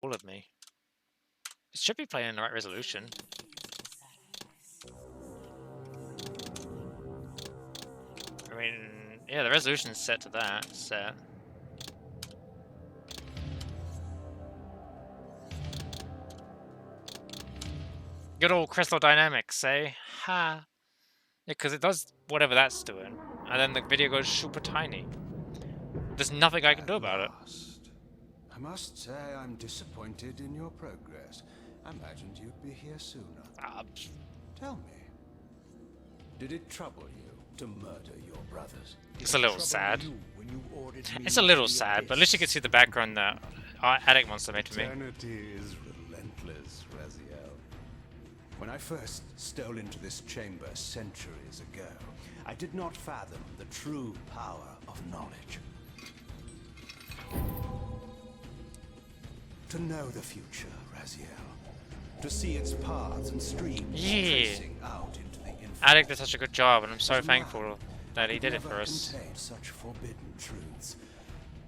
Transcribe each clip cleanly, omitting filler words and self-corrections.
All of me. It should be playing in the right resolution. I mean, yeah, the resolution's set to that. Set. Good old crystal dynamics, eh? Ha! Yeah, because it does whatever that's doing, and then the video goes super tiny. There's nothing I can do about it. I must say I'm disappointed in your progress. I imagined you'd be here sooner. Tell me, did it trouble you to murder your brothers? It's a little sad. It's a little sad, but at least you can see the background that Attic Monster made to me. Eternity is relentless, Raziel. When I first stole into this chamber centuries ago, I did not fathom the true power of knowledge. To know the future, Raziel. To see its paths and streams tracing out into the infinite. Attic did such a good job, and I'm so thankful that he did it for us. Such forbidden truths,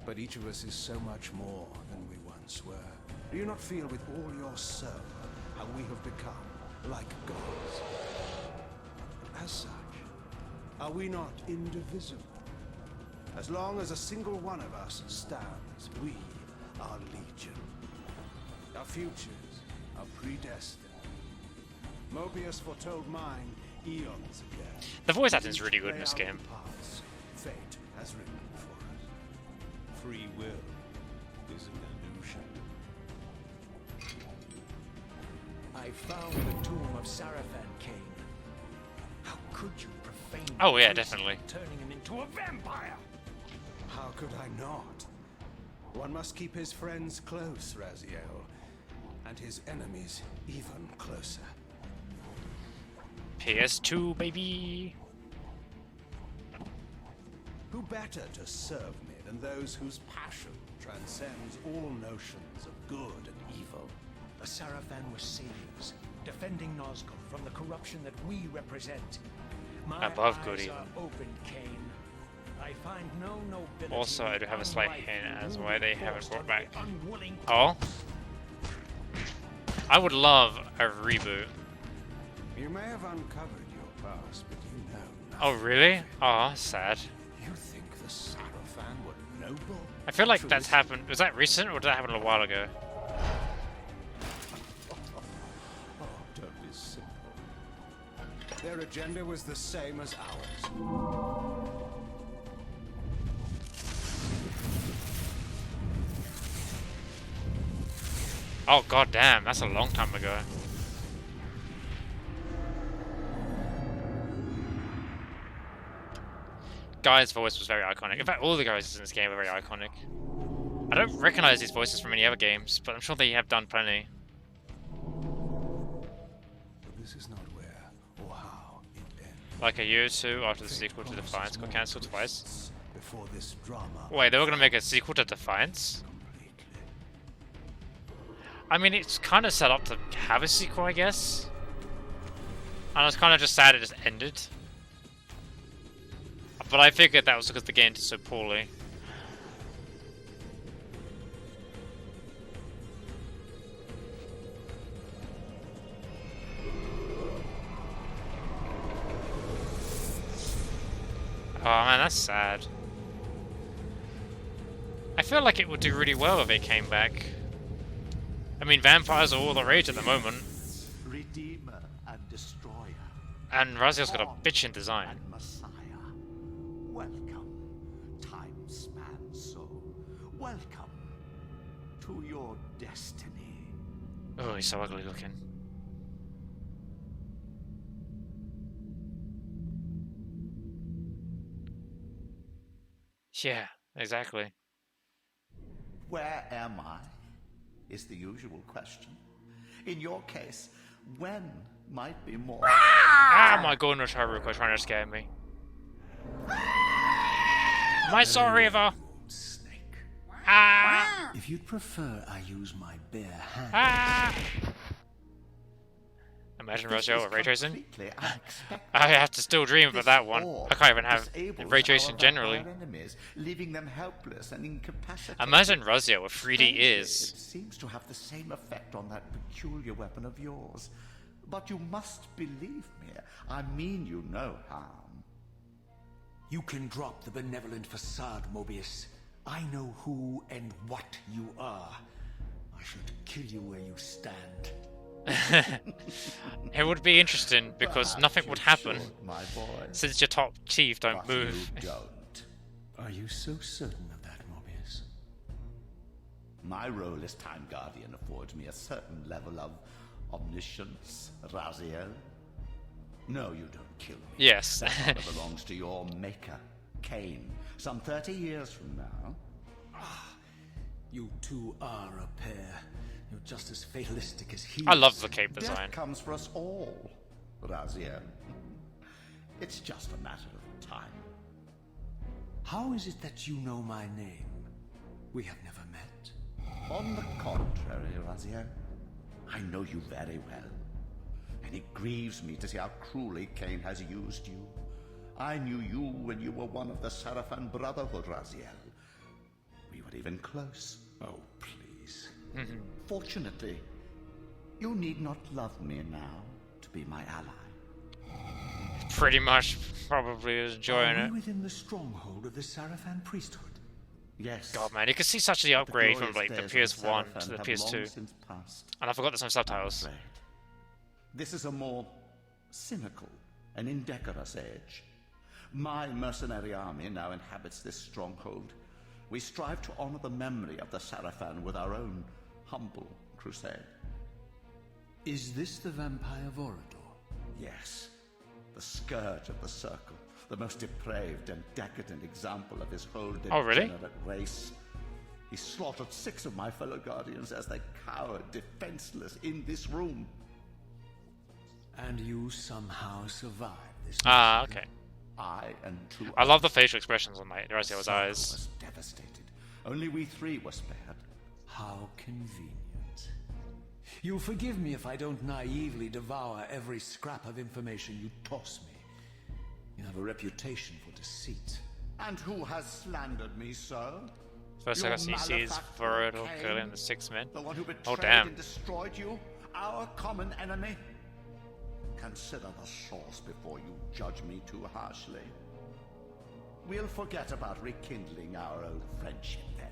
but each of us is so much more than we once were. Do you not feel with all your soul how we have become like gods? As such, are we not indivisible? As long as a single one of us stands, we are legion. Our futures are predestined. Mobius foretold mine eons ago. The voice acting is really good in this game. Fate has written for us. Free will is an illusion. I found the tomb of Sarafan, Kane. How could you profane? Oh yeah, definitely. Turning him into a vampire. How could I not? One must keep his friends close, Raziel, and his enemies even closer. PS2, baby. Who better to serve me than those whose passion transcends all notions of good and evil? The Sarafan were saviors, defending Nazgûl from the corruption that we represent. My Above eyes good evil. are open, Kane. I find no nobility. Also, I do have a slight hint as why they haven't brought back. Unwilling. Oh, I would love a reboot. You may have uncovered your past, but you know nothing. Oh really? Oh, sad. You think the Sarafan were noble? I feel like that's happened. Was that recent, or did that happen a while ago? Oh, don't be simple. Their agenda was the same as ours. Oh god damn, that's a long time ago. Guy's voice was very iconic. In fact, all the guys in this game are very iconic. I don't recognize these voices from any other games, but I'm sure they have done plenty. But this is not where or how it ends. Like a year or two after the sequel to Defiance got cancelled twice. Before this drama. Wait, they were gonna make a sequel to Defiance? Completely. I mean, it's kind of set up to have a sequel, I guess. And it's kind of just sad it just ended. But I figured that was because the game did so poorly. Oh man, that's sad. I feel like it would do really well if it came back. I mean, vampires are all the rage at the moment. Redeemer and destroyer. And Raziel's got a bitchin' design. And Messiah. Welcome, time span soul. Welcome to your destiny. Oh, he's so ugly looking. Yeah, exactly. Where am I? Is the usual question. In your case, when might be more. Ah, my goodness, Haruka trying to scare me. My soul, Reaver! Snake. Ah! If you'd prefer I use my bare hands. Ah! Imagine This Razio is with ray tracing. completely unexpected. I have to still dream about This that one. orb I can't even have disables ray our tracing generally. vampire enemies, leaving them helpless and incapacitated. Imagine Razio with 3D Strangely, ears. It seems to have the same effect on that peculiar weapon of yours. But you must believe me. I mean you no harm. You can drop the benevolent facade, Mobius. I know who and what you are. I should kill you where you stand. It would be interesting because Perhaps nothing you would happen should, my boy. since your top teeth don't But move. you don't. Are you so certain of that, Mobius? My role as Time Guardian affords me a certain level of omniscience, Raziel. No, you don't kill me. Yes. That honor belongs to your maker, Cain. Some 30 years from now. You two are a pair. You're just as fatalistic as he I love is. the cape design. Death comes for us all, Raziel. It's just a matter of time. How is it that you know my name? We have never met. On the contrary, Raziel, I know you very well. And it grieves me to see how cruelly Cain has used you. I knew you when you were one of the Sarafan Brotherhood, Raziel. We were even close. Oh, please. Fortunately, you need not love me now to be my ally. Pretty much probably is enjoying Are it. we within the stronghold of the Sarafan priesthood? Yes. God, man, you can see such the upgrade from like the PS1 to the PS2. And I forgot there's no subtitles. This is a more cynical and indecorous age. My mercenary army now inhabits this stronghold. We strive to honor the memory of the Sarafan with our own humble crusade. Is this the Vampire Vorador? Yes, the scourge of the Circle, the most depraved and decadent example of his whole Oh, really? degenerate race. He slaughtered 6 of my fellow Guardians as they cowered defenseless in this room. And you somehow survived this. Ah, massacre? okay. I and 2 I love the facial expressions on like Razio's Circle eyes. was devastated. Only we 3 were spared. How convenient. You'll forgive me if I don't naively devour every scrap of information you toss me. You have a reputation for deceit. And who has slandered me so? First Your I see is malefactor Vorador Cain, killing the 6 men. The one who betrayed Oh, damn. and destroyed you, our common enemy. Consider the source before you judge me too harshly. We'll forget about rekindling our old friendship then,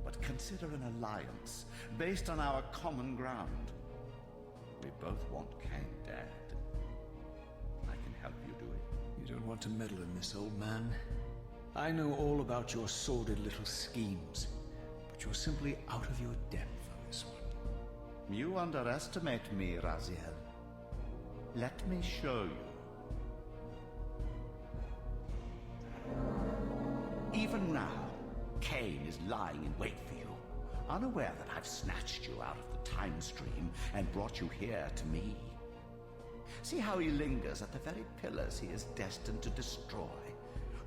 but consider an alliance based on our common ground. We both want Cain dead. I can help you do it. You don't want to meddle in this, old man. I know all about your sordid little schemes, but you're simply out of your depth on this one. You underestimate me, Raziel. Let me show you. Even now, Cain is lying in wait for you, unaware that I've snatched you out of the time stream and brought you here to me. See how he lingers at the very pillars he is destined to destroy,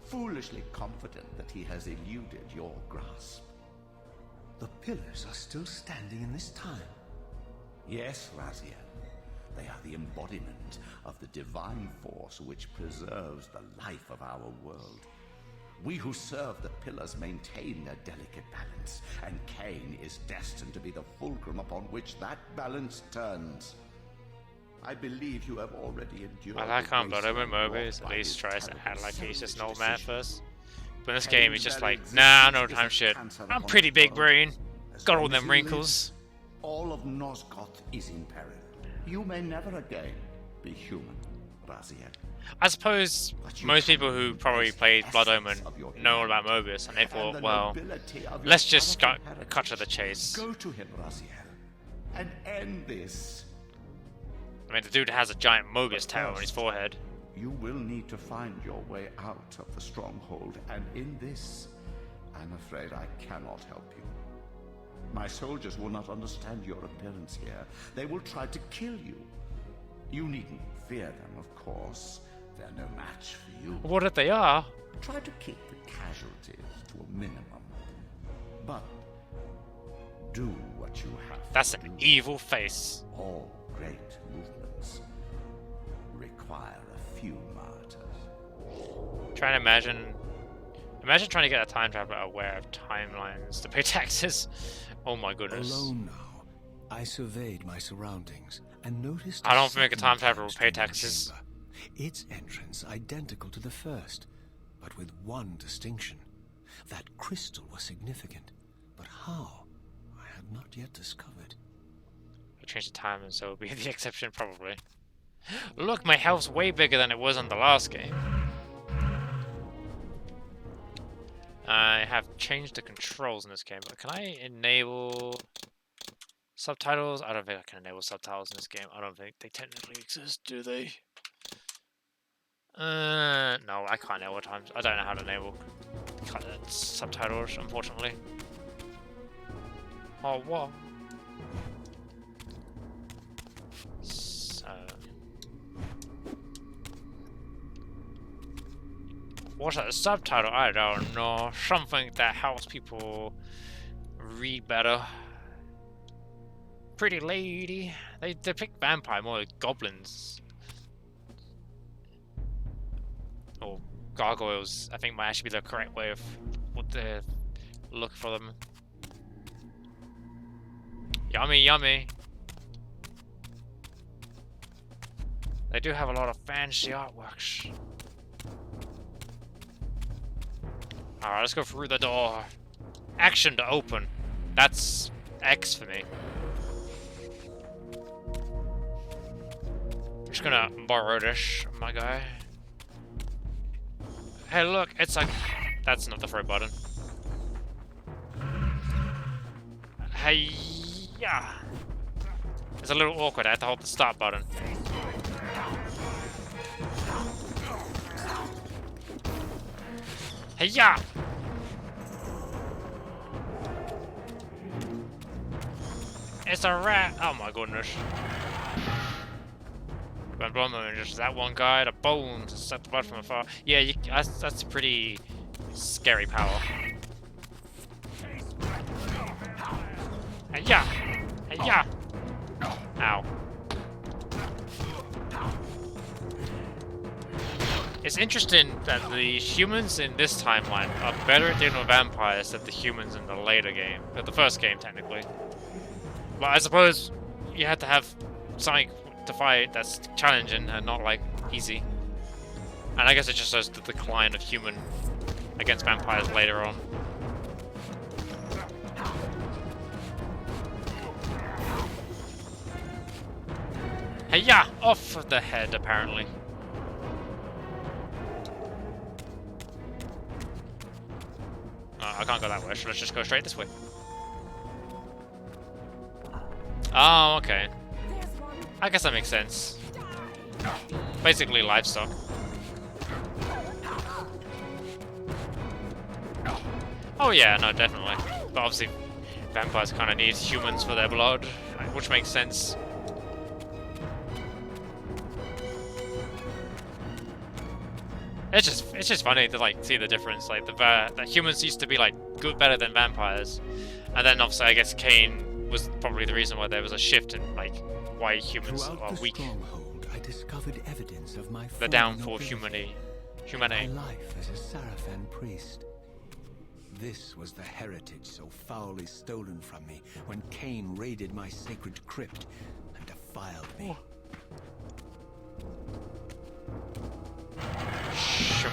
foolishly confident that he has eluded your grasp. The pillars are still standing in this time. Yes, Raziel. They are the embodiment of the divine force which preserves the life of our world. We who serve the pillars maintain their delicate balance, and Cain is destined to be the fulcrum upon which that balance turns. I believe you have already endured. I like how the Blood when wasting Mobius wrought at by least his tries to terrible act like he's just an old selfish man decisions. first. But in this game he's just Cain's like, very nah, no existence time is a shit. cancer I'm upon pretty the big world. brain. As Got long all as them he wrinkles. lives, all of Nosgoth is in peril. You may never again be human, Raziel. I suppose But you most can people who probably embrace played the Blood essence Omen of your know all about humanity Mobius, and they and thought, the well, nobility of your let's just Sarafan cut to the heritage. chase. Go to him, Raziel, and end this. I mean, the dude has a giant Mobius tail on his forehead. You will need to find your way out of the stronghold, and in this, I'm afraid I cannot help you. My soldiers will not understand your appearance here. They will try to kill you. You needn't fear them, of course. They're no match for you. What if they are? Try to keep the casualties to a minimum. But do what you have That's to an do. evil face. All great movements require a few martyrs. Trying to imagine trying to get a time traveler aware of timelines to pay taxes. Oh my goodness. Alone now, I surveyed my surroundings and noticed I don't think a second time traveler will pay TImestreamer taxes. chamber. Its entrance identical to the first, but with one distinction. That crystal was significant, but how? I have not yet discovered. I'll change the time and so it'll be the exception probably. Look, my health's way bigger than it was in the last game. I have changed the controls in this game, but can I enable subtitles? I don't think I can enable subtitles in this game. I don't think they technically exist, do they? No, I can't enable times. I don't know how to enable subtitles, unfortunately. Oh, what? So, what's a subtitle? I don't know. Something that helps people read better. Pretty lady. They depict vampire more like goblins. Or gargoyles, I think might actually be the correct way of what they're looking for them. Yummy, yummy. They do have a lot of fancy artworks. Alright, let's go through the door. Action to open. That's X for me. I'm just gonna borrow this, my guy. Hey, look, it's like... That's not the throw button. Hey, yeah. It's a little awkward. I have to hold the start button. Hey, yeah. It's a rat. Oh my goodness. Just that one guy, the bones, set the blood from afar. Yeah, that's pretty scary power. Yeah, yeah. Ow. It's interesting that the humans in this timeline are better at dealing with vampires than the humans in the later game, the first game technically. But I suppose you had to have something to fight that's challenging and not like easy. And I guess it just shows the decline of human against vampires later on. Hey, yeah, off of the head apparently. I can't go that way, so let's just go straight this way. Oh, okay. I guess that makes sense. Basically livestock. Oh yeah, no, definitely. But obviously, vampires kind of need humans for their blood, which makes sense. It's just funny to like see the difference. Like the humans used to be like better than vampires, and then obviously I guess Cain was probably the reason why there was a shift in like why humans are weak. I discovered evidence of my The downfall of humanity. My life as a Sarafan priest. This was the heritage so foully stolen from me when Cain raided my sacred crypt and defiled me.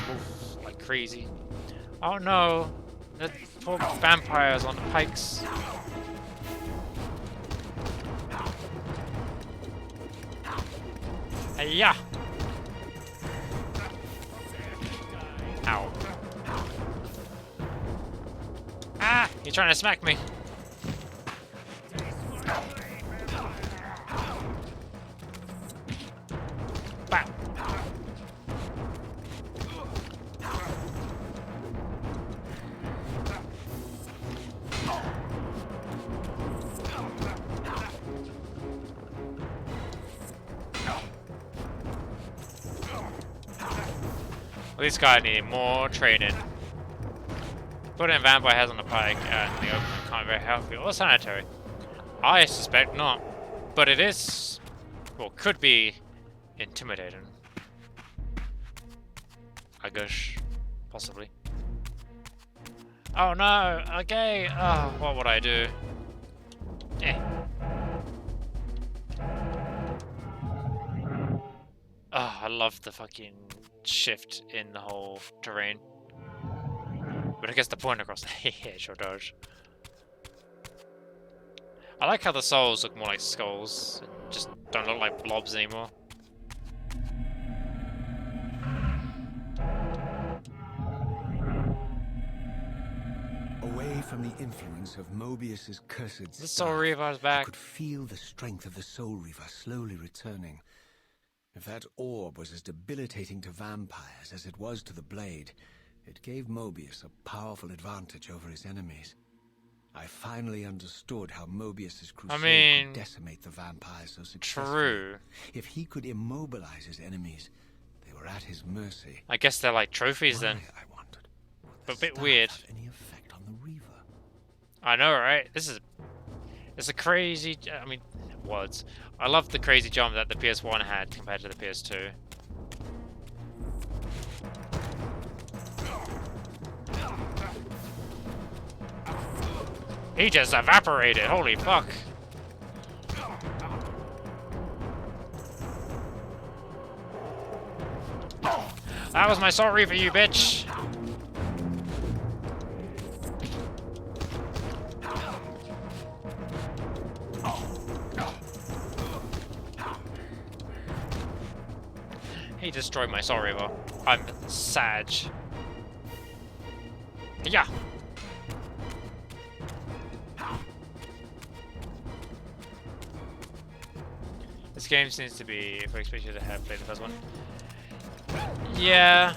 Move like crazy. Oh no! The poor vampires on the pikes. Hey-ya! Ow. Ah! You're trying to smack me. Bam! Well, these guys need more training. Putting vampire heads on the pike and the open can't be very healthy or sanitary. I suspect not. But it is, well, could be intimidating. I guess. Possibly. Oh no! Okay! Oh, what would I do? Eh. Oh, I love the fucking shift in the whole terrain. But I guess the point across the yeah, sure does. I like how the souls look more like skulls, and just don't look like blobs anymore. Away from the influence of Mobius's cursed The staff, Soul Reaver's I back. could feel the strength of the Soul Reaver slowly returning. If that orb was as debilitating to vampires as it was to the blade, it gave Mobius a powerful advantage over his enemies. I finally understood how Mobius's crusade could decimate the vampires so successfully. True. If he could immobilize his enemies, they were at his mercy. I guess they're like trophies then. I wondered, But a bit weird. have any effect on the Reaver? I know, right? It's a crazy. I mean, words. I love the crazy jump that the PS1 had compared to the PS2. He just evaporated. Holy fuck! That was my sorry for you, bitch. He destroyed my Soul Reaver. I'm Sag. Yeah. This game seems to be, if I expect you to have played the first one. Yeah.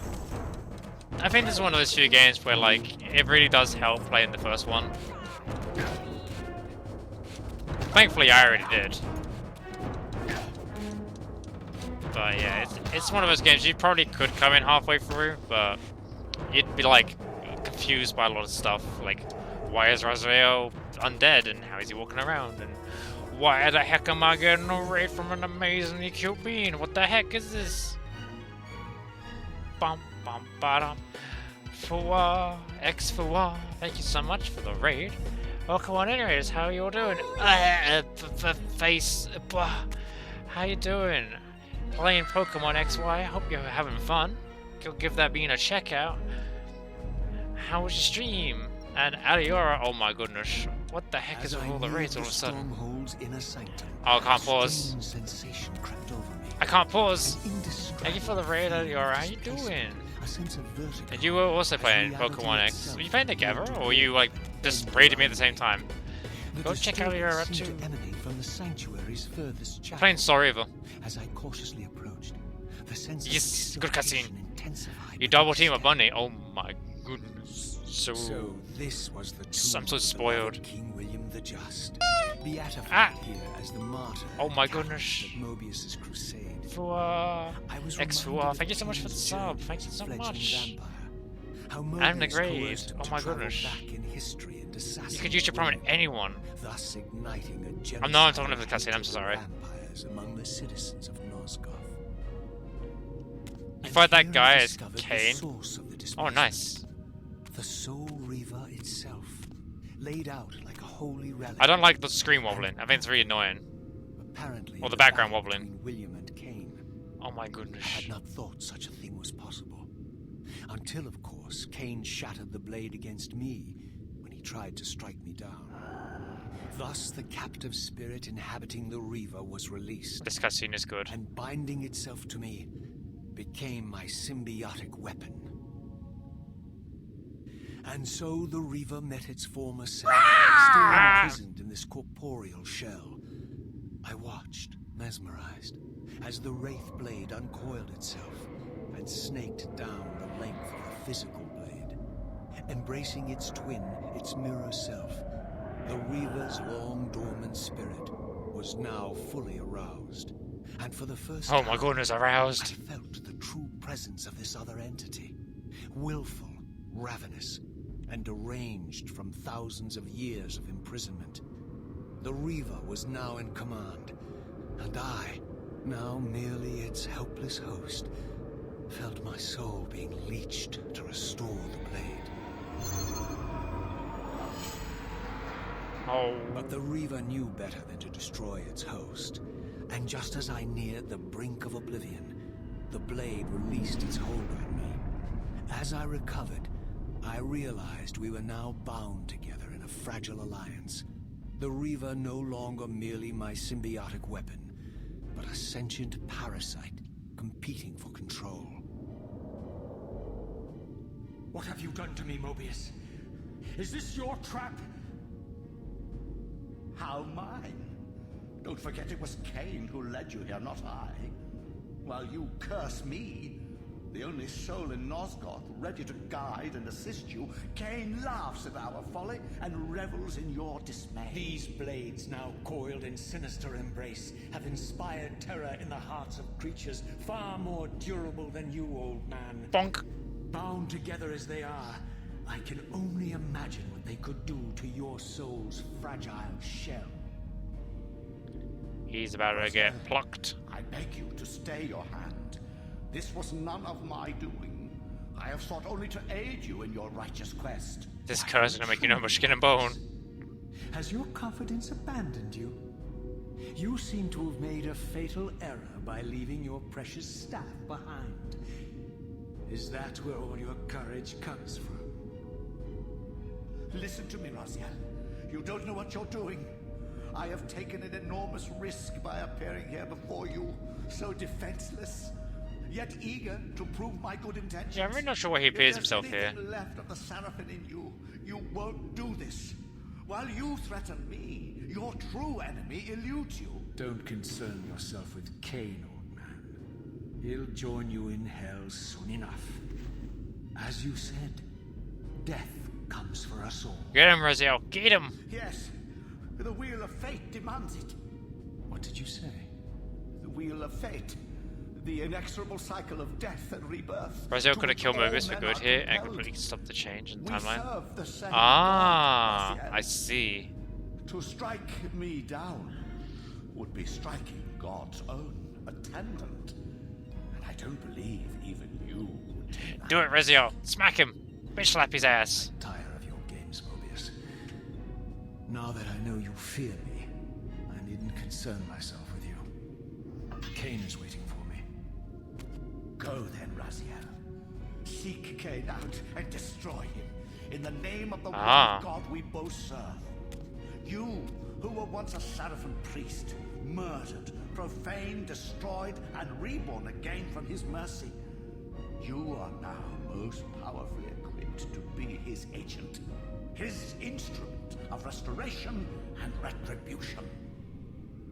I think this is one of those few games where, like, it really does help playing the first one. Thankfully, I already did. But yeah, it's one of those games you probably could come in halfway through, but you'd be like confused by a lot of stuff, like why is Raziel undead and how is he walking around, and why the heck am I getting a raid from an amazingly cute bean? What the heck is this? Bum bum ba-dum. Fua, X-Fua, thank you so much for the raid. Oh, come on, anyways, how you all doing? Face, how you doing? Playing Pokemon XY, hope you're having fun. Go give that bean a check out. How was your stream? And Aliora, oh my goodness. What the heck is with all the raids all of a sudden? Oh, I can't pause. I can't pause. Thank you for the raid, Aliora. How you doing? And you were also playing Pokemon X. Were you playing together, or were you like just raiding me at the same time? Go check out Aliora too. I'm playing Soul Reaver. As I cautiously approached, the sense yes, good cutscene. intensified. You double team a bunny. Oh my goodness. So this was the I'm so spoiled. King William the Just, beatified here as the martyr. Oh my goodness. Mobius's crusade. Fua, X-Fua, thank you so much for the sub. Thank you so much. And the grade. Oh my goodness. You could use your prominent anyone. Thus igniting a I'm not talking about the cutscene. I'm so sorry. Among the citizens of Nosgoth. You fight that guy as Kane. Oh, nice. The Soul Reaver itself, laid out like a holy relic. I don't like the screen wobbling. I think it's really annoying. Apparently, or the background wobbling. William and Kane. Oh my goodness. I had not thought such a thing was possible. Until, of course, Kane shattered the blade against me when he tried to strike me down. Thus, the captive spirit inhabiting the Reaver was released. This cutscene is good. And binding itself to me became my symbiotic weapon. And so the Reaver met its former self, still imprisoned in this corporeal shell. I watched, mesmerized, as the Wraith blade uncoiled itself and snaked down the length of the physical blade. Embracing its twin, its mirror self, the Reaver's long-dormant spirit was now fully aroused. And for the first time, oh my goodness, aroused. I felt the true presence of this other entity. Willful, ravenous, and deranged from thousands of years of imprisonment. The Reaver was now in command, and I, now merely its helpless host, felt my soul being leached to restore the blade. Oh. But the Reaver knew better than to destroy its host, and just as I neared the brink of oblivion, the blade released its hold on me. As I recovered, I realized we were now bound together in a fragile alliance. The Reaver no longer merely my symbiotic weapon, but a sentient parasite competing for control. What have you done to me, Mobius? Is this your trap? How mine? Don't forget it was Cain who led you here, not I. While you curse me, the only soul in Nosgoth ready to guide and assist you, Cain laughs at our folly and revels in your dismay. These blades, now coiled in sinister embrace, have inspired terror in the hearts of creatures far more durable than you, old man. Bonk. Bound together as they are, I can only imagine what they could do to your soul's fragile shell. He's about to get plucked. I beg you to stay your hand. This was none of my doing. I have sought only to aid you in your righteous quest. This curse is gonna make you no more skin and bone. Has your confidence abandoned you? You seem to have made a fatal error by leaving your precious staff behind. Is that where all your courage comes from? Listen to me, Raziel. You don't know what you're doing. I have taken an enormous risk by appearing here before you, so defenseless, yet eager to prove my good intentions. Yeah, I'm really not sure why he appears If there's himself here. anything left of the Seraphim in you, you won't do this. While you threaten me, your true enemy eludes you. Don't concern yourself with Cain, old man. He'll join you in hell soon enough. As you said, death comes for us all. Get him, Raziel. Get him. Yes, the wheel of fate demands it. What did you say? The wheel of fate. The inexorable cycle of death and rebirth. Raziel to could have which killed all Mobius for men good are here and compelled. completely stop the change in the We timeline. serve the same Ah, God, I see. To strike me down would be striking God's own attendant. And I don't believe even you would take that. Do it, Raziel. Smack him. Bitch slap his ass. Tire of your games, Mobius. Now that I know you fear me, I needn't concern myself with you. Cain is waiting for me. Go then, Raziel. Seek Cain out and destroy him. In the name of the one God we both serve. You, who were once a Seraphim priest, murdered, profaned, destroyed, and reborn again from his mercy. You are now most powerfully equipped to be his agent. His instrument of restoration and retribution.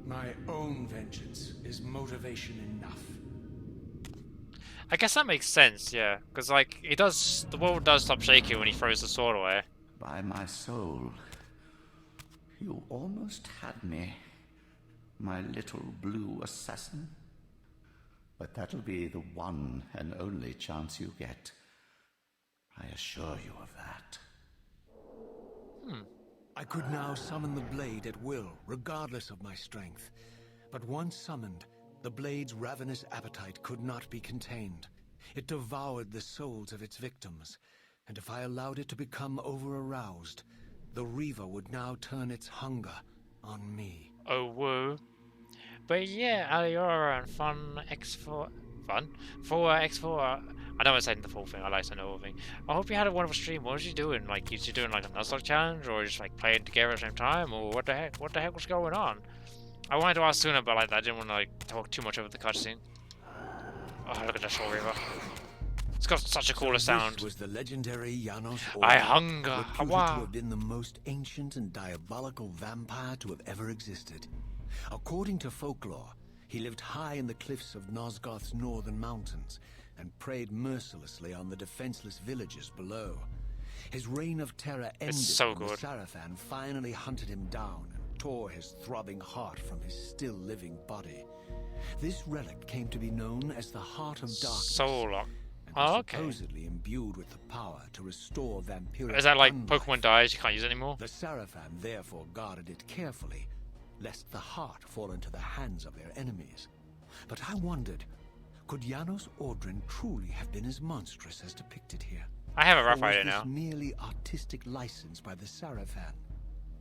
My own vengeance is motivation enough. I guess that makes sense, yeah. Because, like, the world does stop shaking when he throws the sword away. By my soul, you almost had me, my little blue assassin. But that'll be the one and only chance you get. I assure you of that. I could now summon the blade at will, regardless of my strength. But once summoned, the blade's ravenous appetite could not be contained. It devoured the souls of its victims, and if I allowed it to become over-aroused, the Reaver would now turn its hunger on me. Oh, whoa. But yeah, Aliora and Fun X4... Fun? For X4... I know I'm saying the full thing, I like to know the whole thing. I hope you had a wonderful stream. What was you doing? Like, you doing like a Nuzlocke challenge, or just like playing together at the same time, or what the heck? What the heck was going on? I wanted to ask sooner, but like I didn't want to like talk too much over the cutscene. Oh, look at that short Reaver. It's got such a cooler sound. This was the legendary Janos I Orr, hunger. reputed Wow. to have been the most ancient and diabolical vampire to have ever existed. According to folklore, he lived high in the cliffs of Nosgoth's northern mountains and preyed mercilessly on the defenseless villagers below. His reign of terror ended so when the good. Sarafan finally hunted him down and tore his throbbing heart from his still living body. This relic came to be known as the Heart of Darkness. Soul. And Oh, was okay. supposedly imbued with the power to restore vampiric Is that like unlife. Pokemon dies, you can't use it anymore? The Sarafan therefore guarded it carefully, lest the heart fall into the hands of their enemies. But I wondered, Could Janos Ordren truly have been as monstrous as depicted here? I have a rough Or was idea this now. merely artistic license by the Sarafan,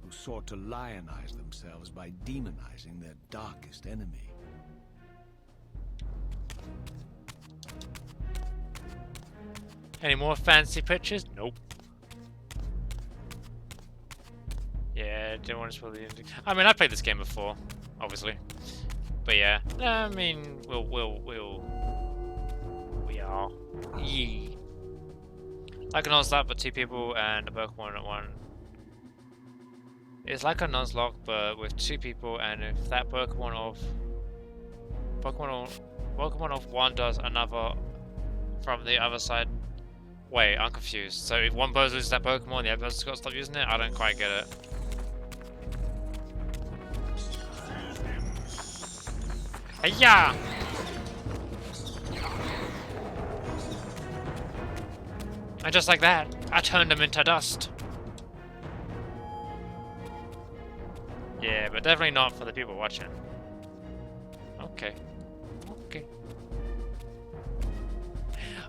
who sought to lionize themselves by demonizing their darkest enemy? Any more fancy pictures? Nope. Yeah, didn't want to spoil the ending. I mean, I played this game before, obviously. But yeah, I mean, we are. Yee. Like a non-slot, but 2 people and a Pokemon at 1. It's like a non-slot, but with 2 people, and if that Pokemon of 1 does another from the other side. Wait, I'm confused. So if one person loses that Pokemon, the other person's got to stop using it? I don't quite get it. Hey-ya! And just like that, I turned him into dust. Yeah, but definitely not for the people watching. Okay. Okay.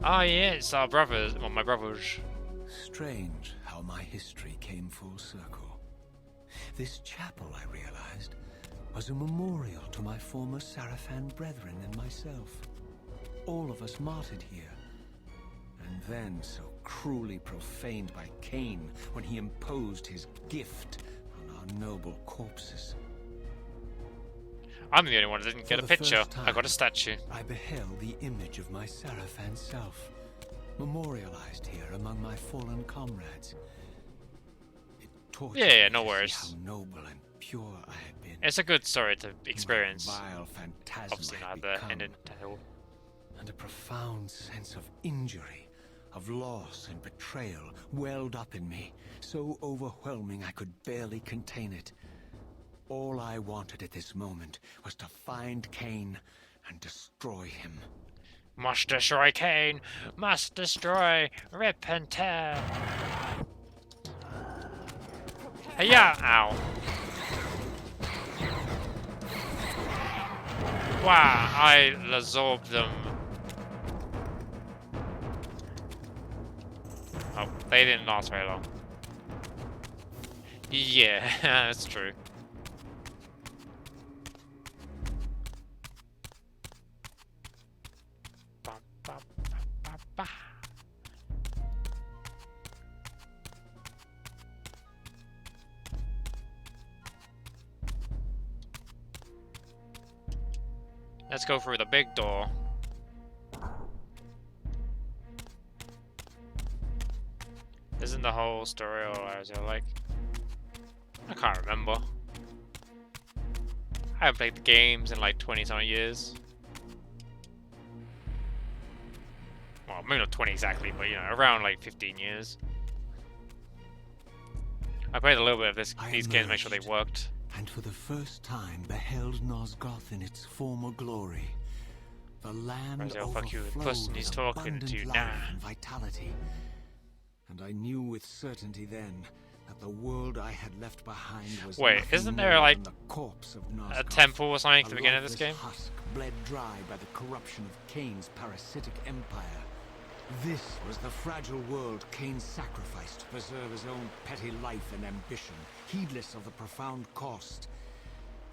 Ah, yeah, it's our brothers. Well, my brothers. Strange how my history came full circle. This chapel, I realized, was a memorial to my former Sarafan brethren and myself. All of us martyred here. And then so cruelly profaned by Cain when he imposed his gift on our noble corpses. I'm the only one that didn't get a the picture. first time, I got a statue. I beheld the image of my Sarafan self, memorialized here among my fallen comrades. It tortured Yeah, me no to see worries. how noble and pure I had been. It's a good story to experience. Vile phantasm Obviously I had not the become, ending to hell. and a profound sense of injury, of loss and betrayal welled up in me, so overwhelming I could barely contain it. All I wanted at this moment was to find Cain and destroy him. Must destroy Cain! Must destroy! Rip and tear! Hey-ya! Ow. Wow, I absorbed them. Oh, they didn't last very long. Yeah, that's true. Ba, ba, ba, ba, ba. Let's go through the big door. Isn't the whole story or is it like... I can't remember. I haven't played the games in like 20-something years. Well, maybe not 20 exactly, but you know, around like 15 years. I played a little bit of these games to make sure they worked. And for the first time beheld Nosgoth in its former glory. The land Brazil, fuck you, the overflowed person he's with talking abundant to, life nah. and vitality. And I knew with certainty then that the world I had left behind was Wait, nothing isn't there more like than the corpse of a Nosgoth, temple or something at the a beginning of this lifeless game? husk bled dry by the corruption of Cain's parasitic empire. This was the fragile world Cain sacrificed to preserve his own petty life and ambition, heedless of the profound cost.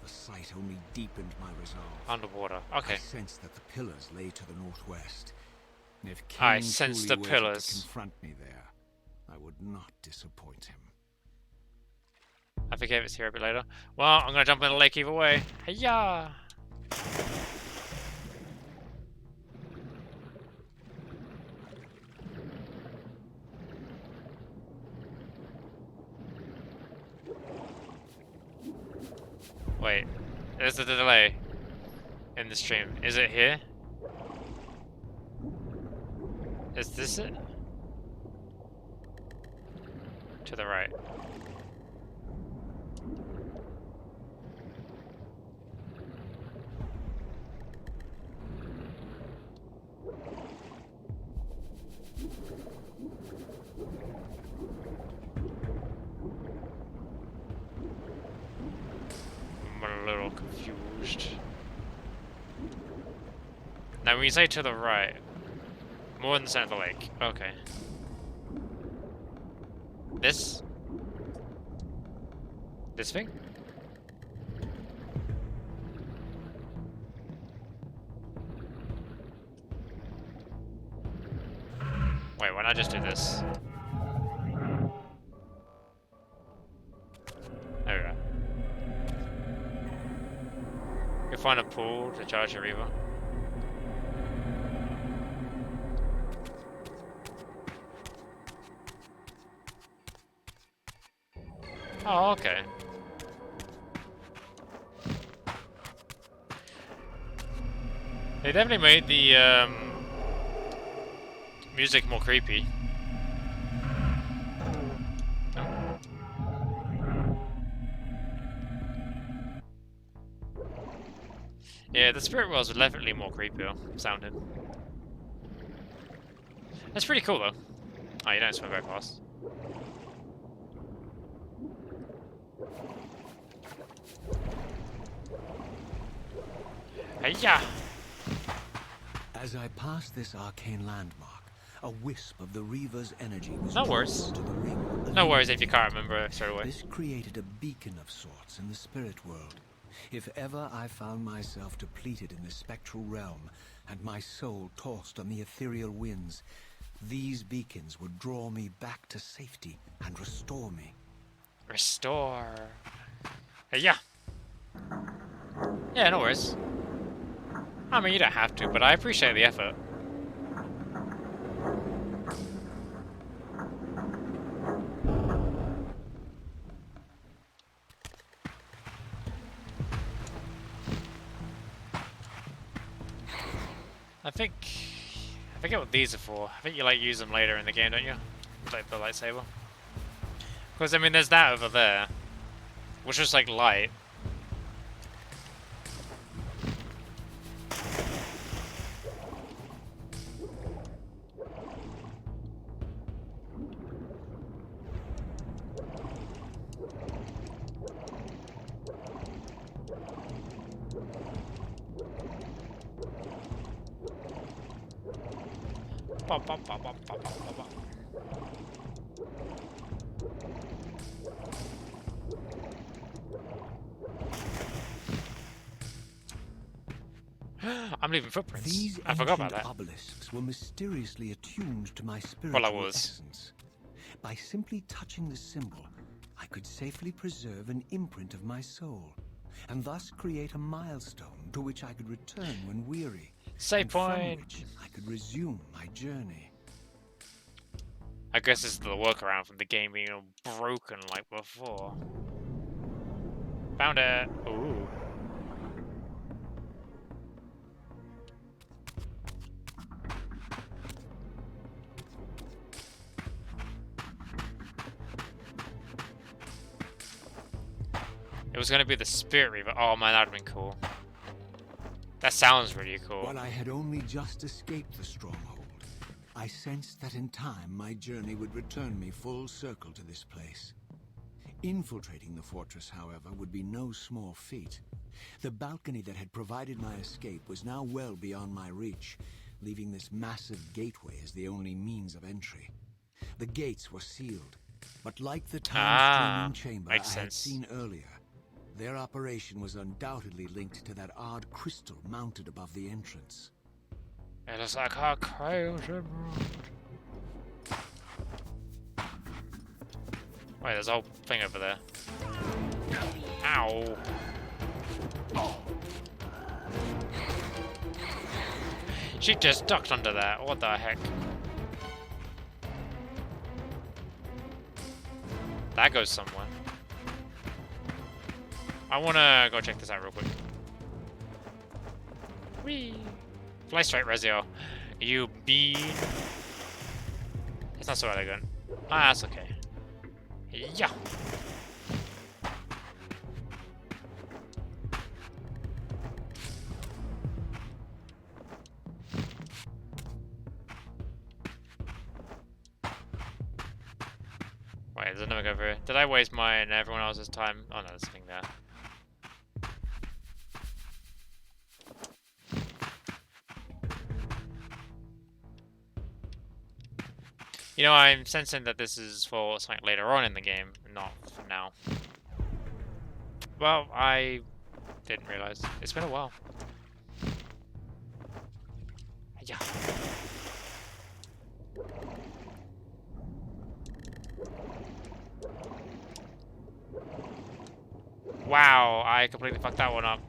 The sight only deepened my resolve. Underwater. Okay. I sensed that the pillars lay to the northwest. If I Cain sensed truly the waited pillars. to confront me there, I would not disappoint him. I forget it's here a bit later. Well, I'm gonna jump in the lake either way. Hey-ya! Wait, there's a delay in the stream. Is it here? Is this it? To the right. I'm a little confused. Now when you say to the right, more in the center of the lake. Okay. This thing? Wait, why not just do this? There we go. You find a pool to charge your Reaver. Oh, okay. They definitely made the music more creepy. Yeah, the spirit worlds are definitely more creepier sounding. That's pretty cool though. Oh, you don't swim very fast. Hey-ya! As I passed this arcane landmark, a wisp of the Reaver's energy was No drawn worries. to the ring. No worries if you can't remember straight away. This created a beacon of sorts in the spirit world. If ever I found myself depleted in the spectral realm, and my soul tossed on the ethereal winds, these beacons would draw me back to safety and restore me. Restore. Hey-ya! Yeah, no worries. I mean, you don't have to, but I appreciate the effort. I forget what these are for. I think you like use them later in the game, don't you? Like the lightsaber. Because I mean, there's that over there, which is like light. Bop, bop, bop, bop, bop, bop, bop. I'm leaving footprints. These I forgot about ancient that. obelisks were mysteriously attuned to my spiritual Well, I was. essence. By simply touching the symbol, I could safely preserve an imprint of my soul, and thus create a milestone to which I could return when weary, Save and from point. which I could resume my journey. I guess this is the workaround from the game being all broken like before. Found it. Ooh. It was gonna be the Spirit Reaver. Oh man, that'd have been cool. That sounds really cool. While I had only just escaped the stronghold, I sensed that in time my journey would return me full circle to this place. Infiltrating the fortress, however, would be no small feat. The balcony that had provided my escape was now well beyond my reach, leaving this massive gateway as the only means of entry. The gates were sealed, but like the time-streaming chamber I makes had sense. seen earlier, their operation was undoubtedly linked to that odd crystal mounted above the entrance. It is like a crazy world. Wait, there's a whole thing over there. Ow. She just ducked under that. What the heck? That goes somewhere. I wanna go check this out real quick. Whee! Fly straight, Rezio. You bean. It's not so elegant. Ah, that's okay. Yeah. Wait, there's another over here. Did I waste mine and everyone else's time? Oh no, there's something there. You know, I'm sensing that this is for something later on in the game, not for now. Well, I didn't realize. It's been a while. Yeah. Wow, I completely fucked that one up.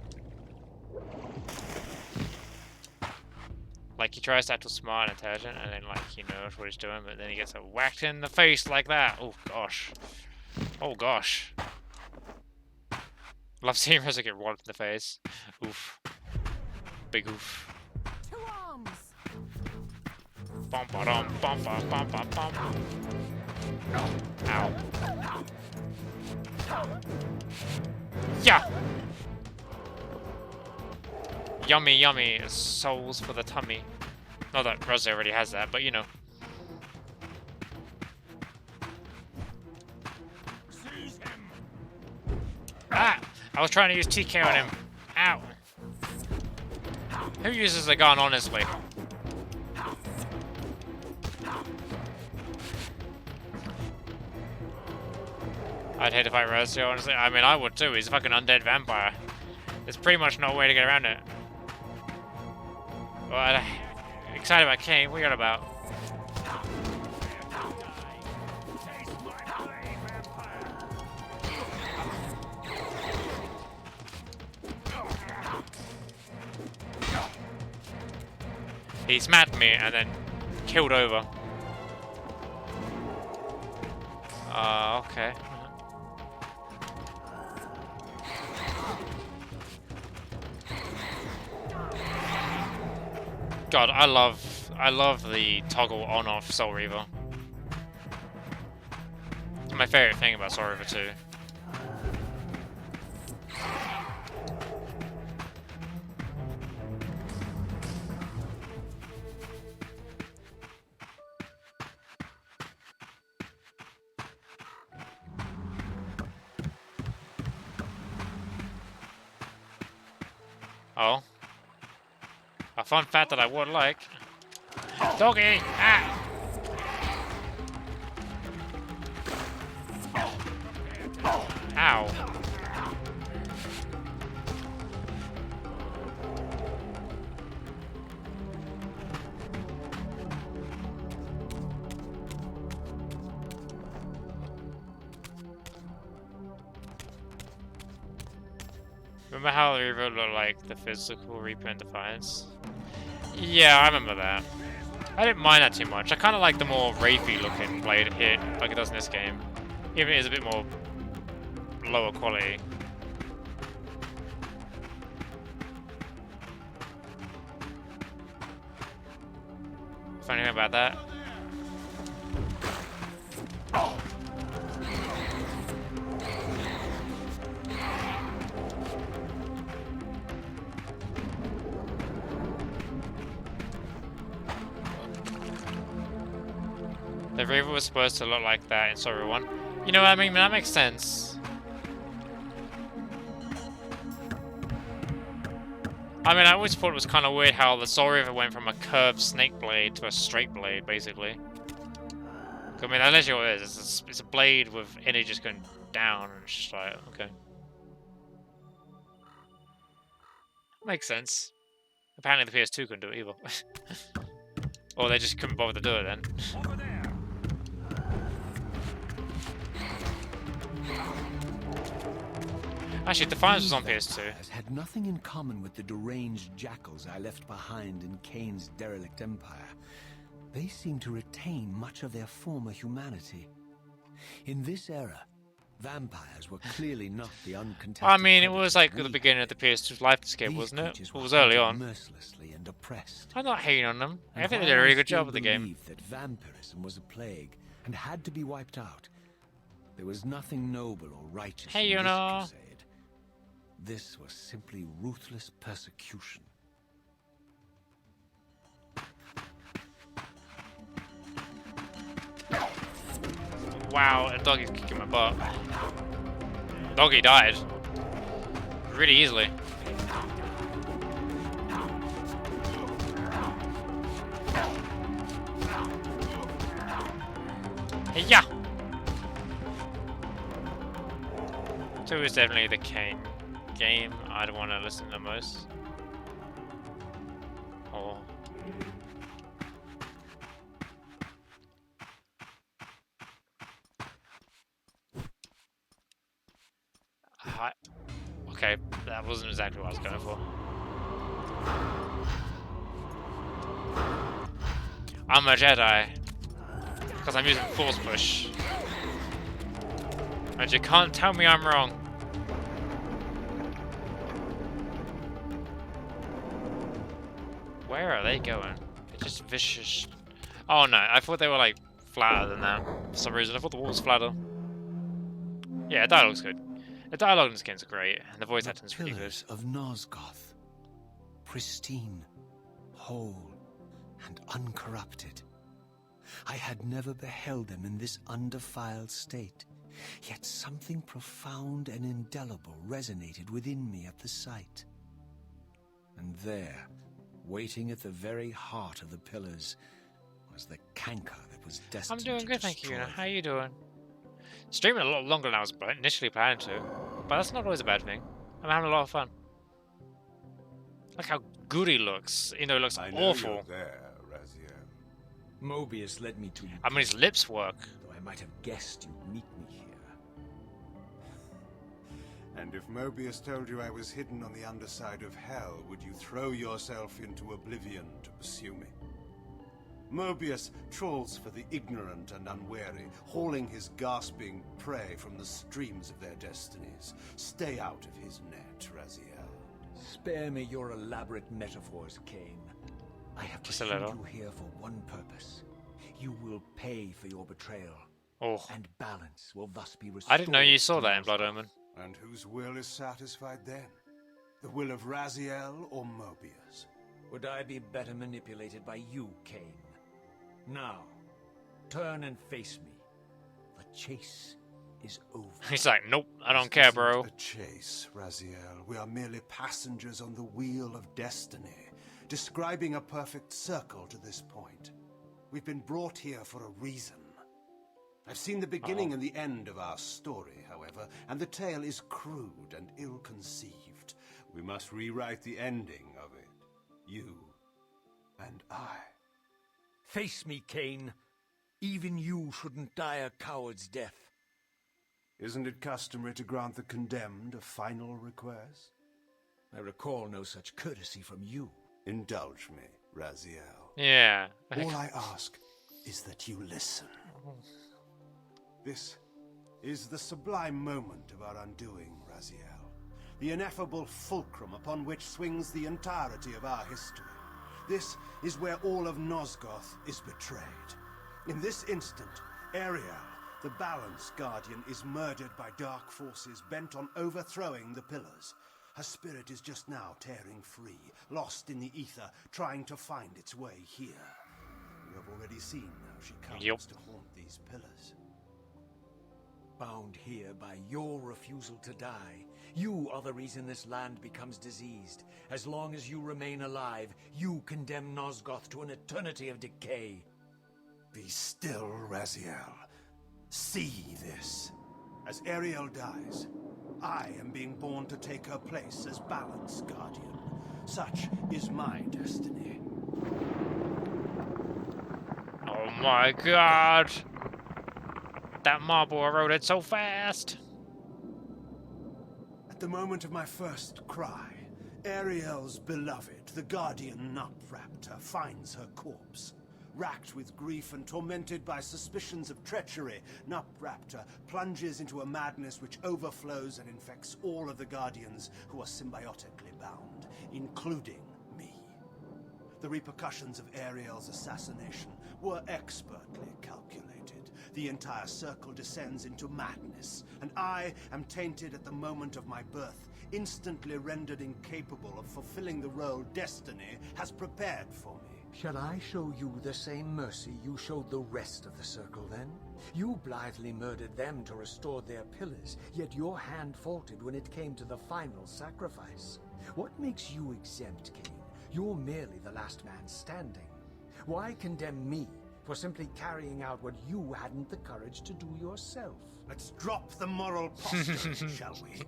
Like, he tries to act all smart and intelligent, and then, like, he knows what he's doing, but then he gets whacked in the face like that. Oh, gosh. Oh, gosh. Love seeing Reza get walloped in the face. Oof. Big oof. To arms. Bum ba dum bum ba bum ba bum. Ow. Yeah. Yummy, yummy. Souls for the tummy. Not that Reza already has that, but you know. Seize him. Ah! I was trying to use TK on him. Ow. Who uses a gun, honestly? I'd hate to fight Reza, honestly. I mean, I would too. He's a fucking undead vampire. There's pretty much no way to get around it. Well, I'm excited about Kane. What are you on about? He smacked me and then killed over. Okay. God, I love the toggle on-off Soul Reaver. It's my favorite thing about Soul Reaver 2. Oh. A fun fact that I would like. Doggy! Ah! Ow. Remember how the Reaver looked like the physical Reaper in Defiance? Yeah, I remember that. I didn't mind that too much. I kind of like the more Wraithy looking blade hit, like it does in this game. Even if it is a bit more lower quality. Funny thing about that. The Reaver was supposed to look like that in Soul Reaver 1. You know what I mean? That makes sense. I mean, I always thought it was kind of weird how the Soul Reaver went from a curved snake blade to a straight blade, basically. I mean, that's literally what it is. It's a blade with energy just going down, and it's just like, okay. Makes sense. Apparently the PS2 couldn't do it either. Or they just couldn't bother to do it then. Over there. Actually, Defiance was on PS2. Vampires had nothing in common with the deranged jackals I left behind in Kane's derelict empire. They seem to retain much of their former humanity. In this era, vampires were clearly not the uncontested. I mean, it was like predators the we beginning of the PS2's Lifescape, These wasn't it? creatures It were was early hunted on. mercilessly and oppressed. I'm not hating on them. I And think they while did a really I good still job with the game. believe that vampirism was a plague and had to be wiped out, there was nothing noble or righteous Hey, in you this know. crusade. This was simply ruthless persecution. Wow, that doggy's kicking my butt. Doggy died. Really easily. Yeah. 2 is definitely the Kane game I'd want to listen to most. Oh. Hi. Okay, that wasn't exactly what I was going for. I'm a Jedi because I'm using Force Push. And you can't tell me I'm wrong. Where are they going? They're just vicious. Oh no, I thought they were like flatter than that. For some reason, I thought the wall was flatter. Yeah, dialogue's good. The dialogue in this game's great, and the voice acting's pretty good. Pillars of Nosgoth, pristine, whole, and uncorrupted. I had never beheld them in this undefiled state, yet something profound and indelible resonated within me at the sight. And there, waiting at the very heart of the pillars, was the canker that was destined I'm doing good, thank you. destroy How you doing? Streaming a lot longer than I was initially planning to, but that's not always a bad thing. I'm having a lot of fun. Look how good he looks. You know, he looks awful. There, Raziel. Mobius led me to you. I mean, his lips work. Though I might have guessed you'd meet me here. And if Mobius told you I was hidden on the underside of hell, would you throw yourself into oblivion to pursue me? Mobius trawls for the ignorant and unwary, hauling his gasping prey from the streams of their destinies. Stay out of his net, Raziel. Spare me your elaborate metaphors, Kane. I have Just a pursued little. you here for one purpose. You will pay for your betrayal, Oh, and balance will thus be restored. I didn't know you saw to that in Nosgoth. Blood Omen. And whose will is satisfied then? The will of Raziel or Mobius? Would I be better manipulated by you, Kane? Now, turn and face me. The chase is over. He's like, nope, I don't This care, isn't bro. a chase, Raziel. We are merely passengers on the wheel of destiny, describing a perfect circle to this point. We've been brought here for a reason. I've seen the beginning and the end of our story, however, and the tale is crude and ill-conceived. We must rewrite the ending of it. You and I. Face me, Kane. Even you shouldn't die a coward's death. Isn't it customary to grant the condemned a final request? I recall no such courtesy from you. Indulge me, Raziel. Yeah. All I ask is that you listen. This is the sublime moment of our undoing, Raziel. The ineffable fulcrum upon which swings the entirety of our history. This is where all of Nosgoth is betrayed. In this instant, Ariel, the Balance Guardian, is murdered by dark forces bent on overthrowing the pillars. Her spirit is just now tearing free, lost in the ether, trying to find its way here. You have already seen how she comes Yep. to haunt these pillars. Bound here by your refusal to die. You are the reason this land becomes diseased. As long as you remain alive, you condemn Nosgoth to an eternity of decay. Be still, Raziel. See this. As Ariel dies, I am being born to take her place as Balance Guardian. Such is my destiny. Oh my god. That marble eroded so fast. At the moment of my first cry, Ariel's beloved, the Guardian Nupraptor, finds her corpse. Racked with grief and tormented by suspicions of treachery, Nupraptor plunges into a madness which overflows and infects all of the Guardians who are symbiotically bound, including me. The repercussions of Ariel's assassination were expertly calculated. The entire circle descends into madness, and I am tainted at the moment of my birth, instantly rendered incapable of fulfilling the role destiny has prepared for me. Shall I show you the same mercy you showed the rest of the circle, then? You blithely murdered them to restore their pillars, yet your hand faltered when it came to the final sacrifice. What makes you exempt, Kane? You're merely the last man standing. Why condemn me, for simply carrying out what you hadn't the courage to do yourself. Let's drop the moral posturing, shall we?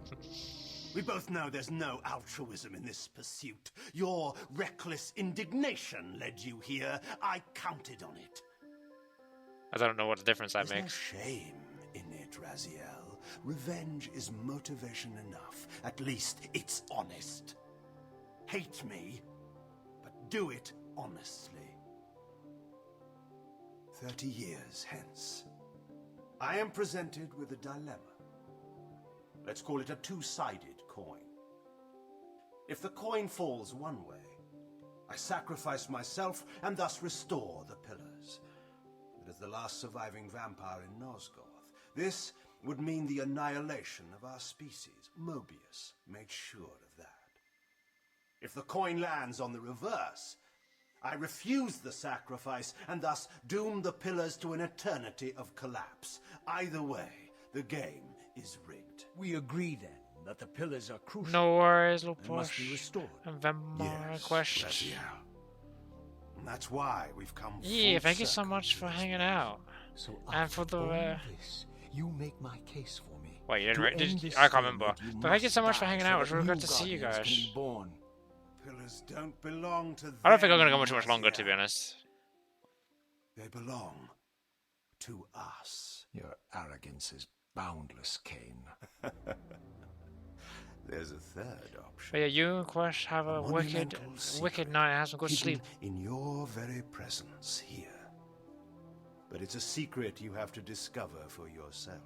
We both know there's no altruism in this pursuit. Your reckless indignation led you here. I counted on it. I don't know what the difference that There's makes. no shame in it, Raziel. Revenge is motivation enough. At least it's honest. Hate me, but do it honestly. 30 years hence, I am presented with a dilemma. Let's call it a two-sided coin. If the coin falls one way, I sacrifice myself and thus restore the pillars. But as the last surviving vampire in Nosgoth, this would mean the annihilation of our species. Mobius made sure of that. if the coin lands on the reverse, I refuse the sacrifice and thus doom the pillars to an eternity of collapse. Either way, the game is rigged. We agree then that the pillars are crucial. No worries, little and must be push. restored. And Vampire Yes, Quest. Raziel. And that's why we've come Yeah, full thank you so circle much to for this hanging place. out. So And for after the, all this, you make my case for me. Wait, you didn't To re- end did this I can't thing remember. that you But thank you must so much for die hanging so out. It was that really new good to see you guardians can guys. be born. Pillars don't belong to them. I don't think I'm gonna go much longer, to be Raziel. honest. They belong to us. Your arrogance is boundless, Kane. There's a third option. But yeah, you and Quest have a wicked, Monumental wicked secret night. Have some good hidden sleep. in your very presence here. But it's a secret you have to discover for yourself.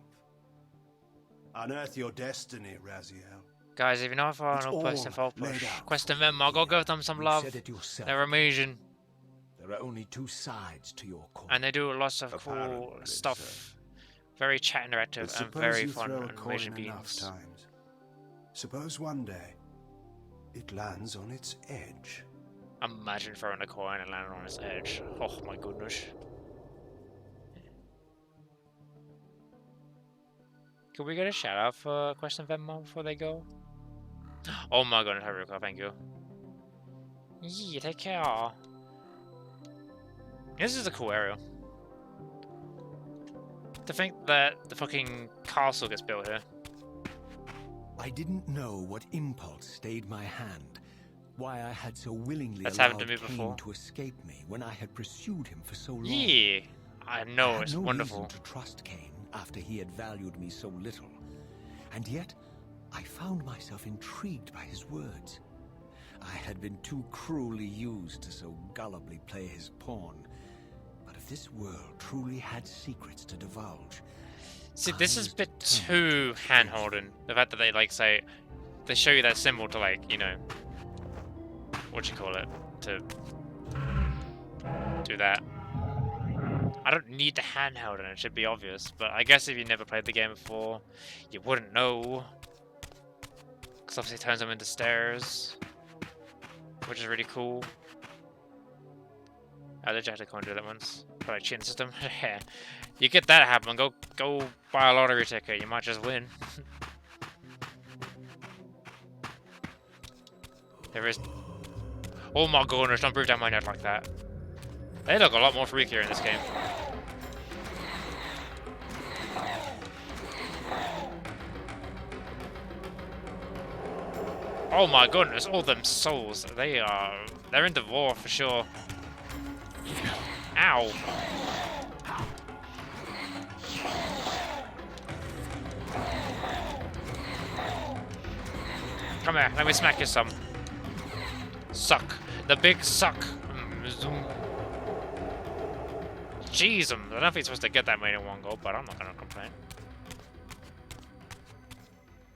Unearth your destiny, Raziel. Guys, if you know if I It's know place to all fall push, laid out Quest for and Venmo, go give them some You love. said it yourself. They're amazing. There are only two sides to your coin. And they do lots of cool Apparently, stuff. Very chat interactive But and suppose very you fun throw a animation coin enough beans. times. Suppose one day it lands on its edge. Imagine throwing a coin and landing on its edge. Oh my goodness. Could we get a shout out for Quest and Venmo before they go? Oh my goodness, Haruka, thank you. Yeah, take care. This is a cool area. To think that the fucking castle gets built here. I didn't know what impulse stayed my hand, why I had so willingly That's allowed happened to me Kane before. to escape me when I had pursued him for so long. Yeah, I know, had it's no wonderful. reason to trust Kane after he had valued me so little, and yet I found myself intrigued by his words. I had been too cruelly used to so gullibly play his pawn. But if this world truly had secrets to divulge, See, this I is a was bit determined too to hand-holding. The fact that they, like, say... They show you that symbol to, like, you know... What you call it? To... do that. I don't need the handheld, and it should be obvious. But I guess if you never played the game before, you wouldn't know. Because obviously it turns them into stairs. Which is really cool. I legit had to go and do that once. For like cheating system. You get that happen, go buy a lottery ticket, you might just win. There is... Oh my goodness, don't breathe down my neck like that. They look a lot more freakier in this game. Oh my goodness, all them souls, they're into war for sure. Ow. Come here, let me smack you some. Suck. The big suck. Zoom. Jeez, I don't know if you're supposed to get that many in one go, but I'm not gonna complain.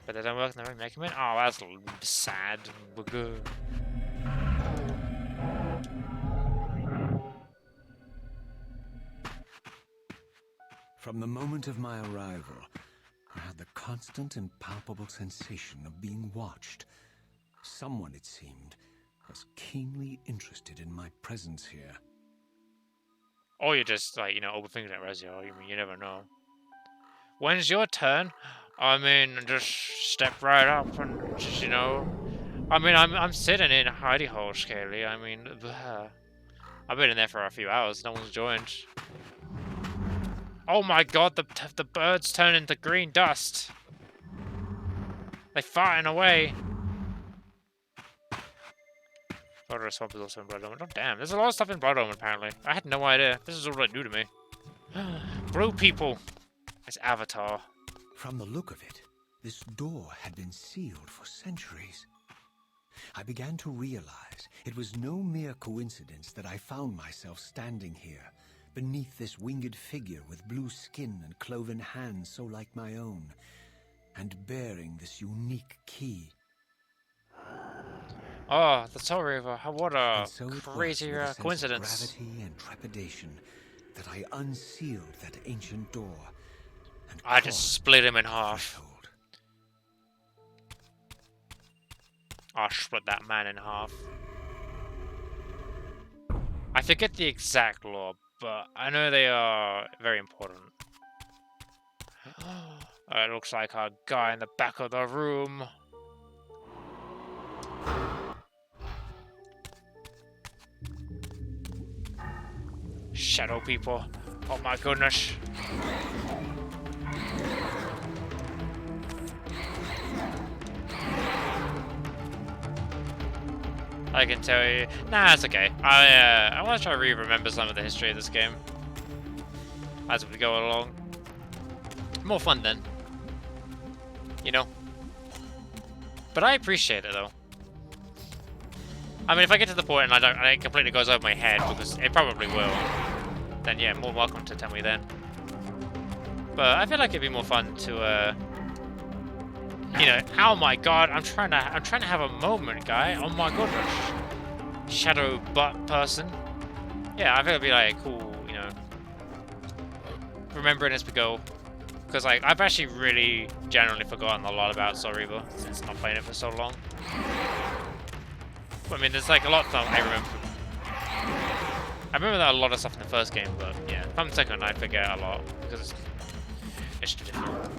But they don't work, never make him in? Oh, that's sad. We're good. from the moment of my arrival, I had the constant and palpable sensation of being watched. Someone, it seemed, was keenly interested in my presence here. Or you're just, like, you know, overthinking it, Razio. I mean, you never know. When's your turn? I mean, just step right up and just, you know... I mean, I'm sitting in hidey hole, Scaly. I mean, I've been in there for a few hours. No one's joined. Oh my god, the birds turn into green dust. They're farting away. Blood Swamp is also in Blood Omen. Oh damn, there's a lot of stuff in Blood Omen apparently. I had no idea. This is all like new to me. Blue people. It's Avatar. From the look of it, this door had been sealed for centuries. I began to realize it was no mere coincidence that I found myself standing here, beneath this winged figure with blue skin and cloven hands so like my own, and bearing this unique key. Oh, the Soul Reaver. What a And so it crazy was with a sense of coincidence. gravity and trepidation that I unsealed that ancient door and I just crossed split him in the half. threshold. I split that man in half. I forget the exact law, but I know they are very important. It looks like a guy in the back of the room. Shadow people. Oh my goodness. I can tell you. Nah, it's okay. I want to try to remember some of the history of this game as we go along. More fun then, you know. But I appreciate it though. I mean, if I get to the point and it completely goes over my head, because it probably will, then yeah, more welcome to tell me then. But I feel like it'd be more fun to, you know, oh my god, I'm trying to have a moment, guy. Oh my goodness, shadow butt person. Yeah, I think it'd be like cool, you know, remembering as we go, because like I've actually really generally forgotten a lot about Soul Reaver since not playing it for so long. I mean, there's like a lot of stuff I remember. I remember that a lot of stuff in the first game, but yeah, from the second I forget a lot because it's too different.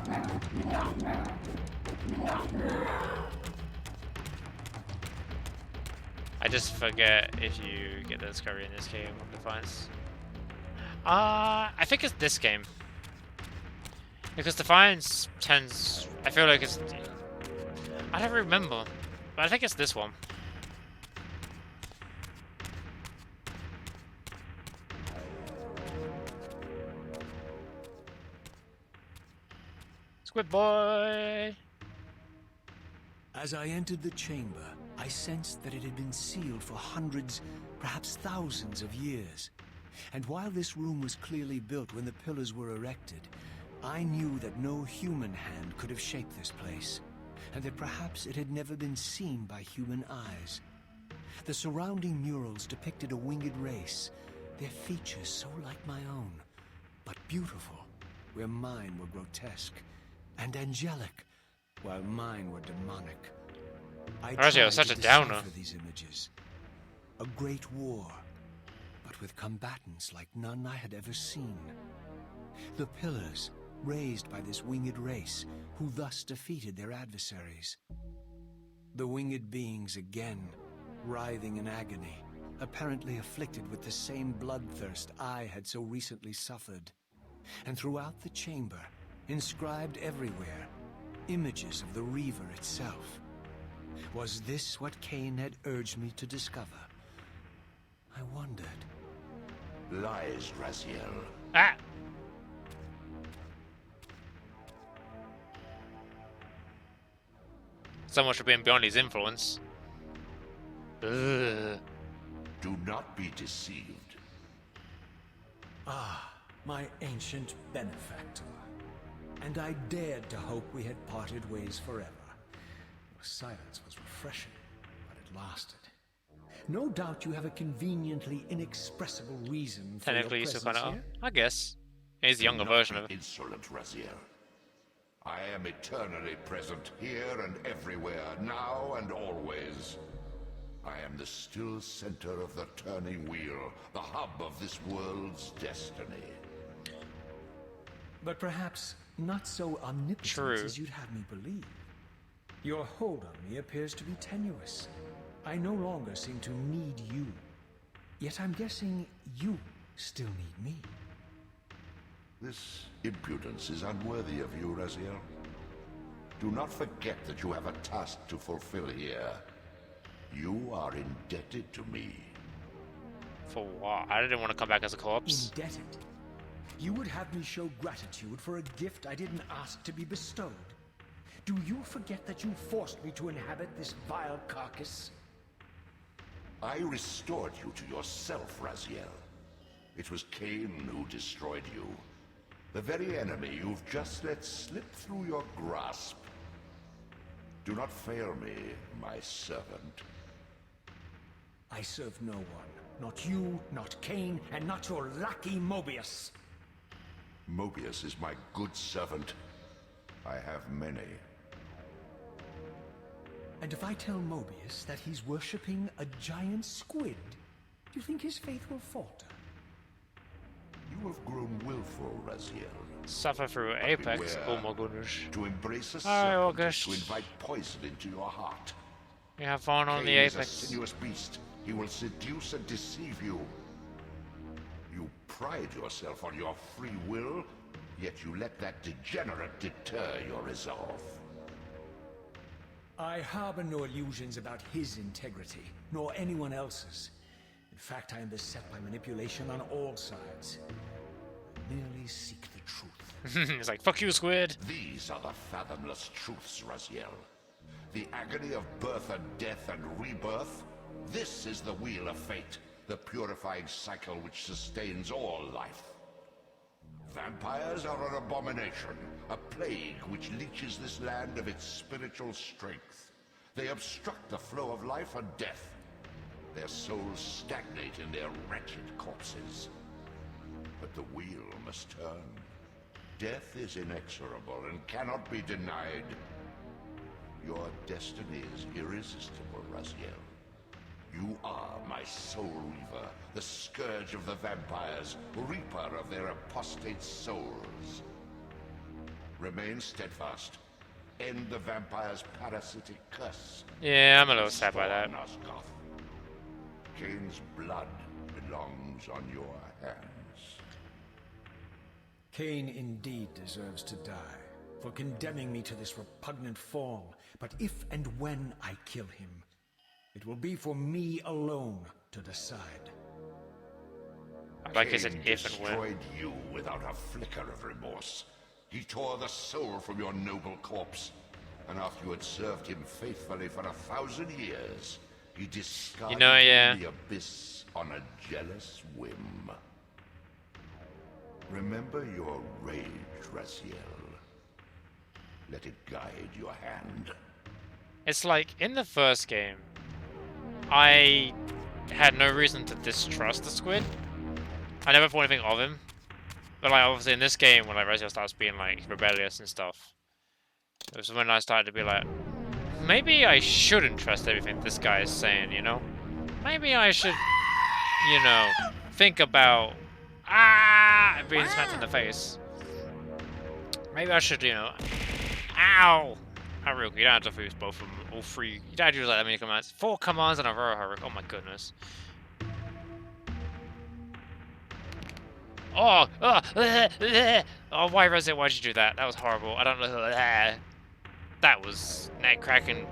I just forget if you get the discovery in this game of Defiance. I think it's this game. Because Defiance tends... I feel like it's... I don't remember. But I think it's this one. Squid boy! As I entered the chamber, I sensed that it had been sealed for hundreds, perhaps thousands of years. And while this room was clearly built when the pillars were erected, I knew that no human hand could have shaped this place, and that perhaps it had never been seen by human eyes. The surrounding murals depicted a winged race, their features so like my own, but beautiful, where mine were grotesque, and angelic, while mine were demonic. I tried Razio, such to a downer. decipher these images. A great war, but with combatants like none I had ever seen. The pillars, raised by this winged race, who thus defeated their adversaries. The winged beings again, writhing in agony, apparently afflicted with the same bloodthirst I had so recently suffered. And throughout the chamber, inscribed everywhere, images of the Reaver itself. Was this what Cain had urged me to discover? I wondered. Lies, Raziel. Ah! So much for being beyond his influence. Ugh. Do not be deceived. Ah, my ancient benefactor. And I dared to hope we had parted ways forever. Your silence was refreshing, but it lasted. No doubt you have a conveniently inexpressible reason for Technically, your he's still presence kind of. here. I guess. He's the younger Do not version be of it. insolent, Raziel. I am eternally present here and everywhere, now and always. I am the still center of the turning wheel, the hub of this world's destiny. But perhaps not so omnipotent True. as you'd have me believe. Your hold on me appears to be tenuous. I no longer seem to need you. Yet I'm guessing you still need me. This impudence is unworthy of you, Raziel. Do not forget that you have a task to fulfill here. You are indebted to me. For what? I didn't want to come back as a corpse. Indebted? You would have me show gratitude for a gift I didn't ask to be bestowed. Do you forget that you forced me to inhabit this vile carcass? I restored you to yourself, Raziel. It was Cain who destroyed you. The very enemy you've just let slip through your grasp. Do not fail me, my servant. I serve no one. Not you, not Cain, and not your lackey Mobius. Mobius is my good servant. I have many. And if I tell Mobius that he's worshipping a giant squid, do you think his faith will falter? You have grown willful, Raziel. Suffer through But Apex. beware. Oh my goodness. To embrace a Hi, serpent August. is to invite poison into your heart. You have fun on the Cain is a Apex. sinuous beast. He will seduce and deceive you. You pride yourself on your free will, yet you let that degenerate deter your resolve. I harbor no illusions about his integrity, nor anyone else's. In fact, I am beset by manipulation on all sides. I merely seek the truth. It's like, fuck you, squid. These are the fathomless truths, Raziel. The agony of birth and death and rebirth. This is the wheel of fate, the purifying cycle which sustains all life. Vampires are an abomination, a plague which leeches this land of its spiritual strength. They obstruct the flow of life and death. Their souls stagnate in their wretched corpses. But the wheel must turn. Death is inexorable and cannot be denied. Your destiny is irresistible, Raziel. You are my soul reaver, the scourge of the vampires, reaper of their apostate souls. Remain steadfast. End the vampire's parasitic curse. Yeah, I'm a little sad by that. Restore Nosgoth. Cain's blood belongs on your hands. Cain indeed deserves to die for condemning me to this repugnant form. But if and when I kill him, it will be for me alone to decide. Like I said, Cain if and when. destroyed you without a flicker of remorse. He tore the soul from your noble corpse, and after you had served him faithfully for 1,000 years, he discarded you yeah. in the abyss on a jealous whim. Remember your rage, Raziel. Let it guide your hand. It's like, in the first game, I had no reason to distrust the squid. I never thought anything of him. But like, obviously in this game, when like Raziel starts being like rebellious and stuff, it was when I started to be like, maybe I shouldn't trust everything this guy is saying, you know? Maybe I should, you know, think about being smacked in the face. Maybe I should, you know, ow! Haruka, you don't have to use both of them, all three. You don't have to use like that many commands. 4 commands in a row, Haruka. Oh my goodness. Oh, oh, why Resident? Why'd you do that? That was horrible. I don't know. That was neck cracking.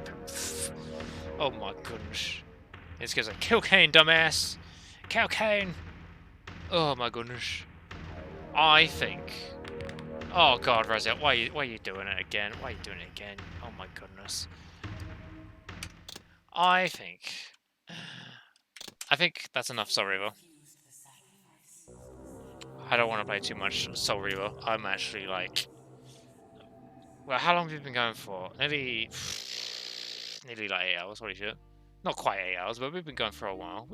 Oh my goodness. It's because of kill Cain, dumbass. Kill Cain. Oh my goodness. I think. Oh god, Resident, why are you doing it again? Why are you doing it again? Oh my goodness. I think that's enough Soul Reaver. I don't want to play too much Soul Reaver. I'm actually like... Well, how long have we been going for? Nearly like 8 hours, holy shit. Not quite 8 hours, but we've been going for a while.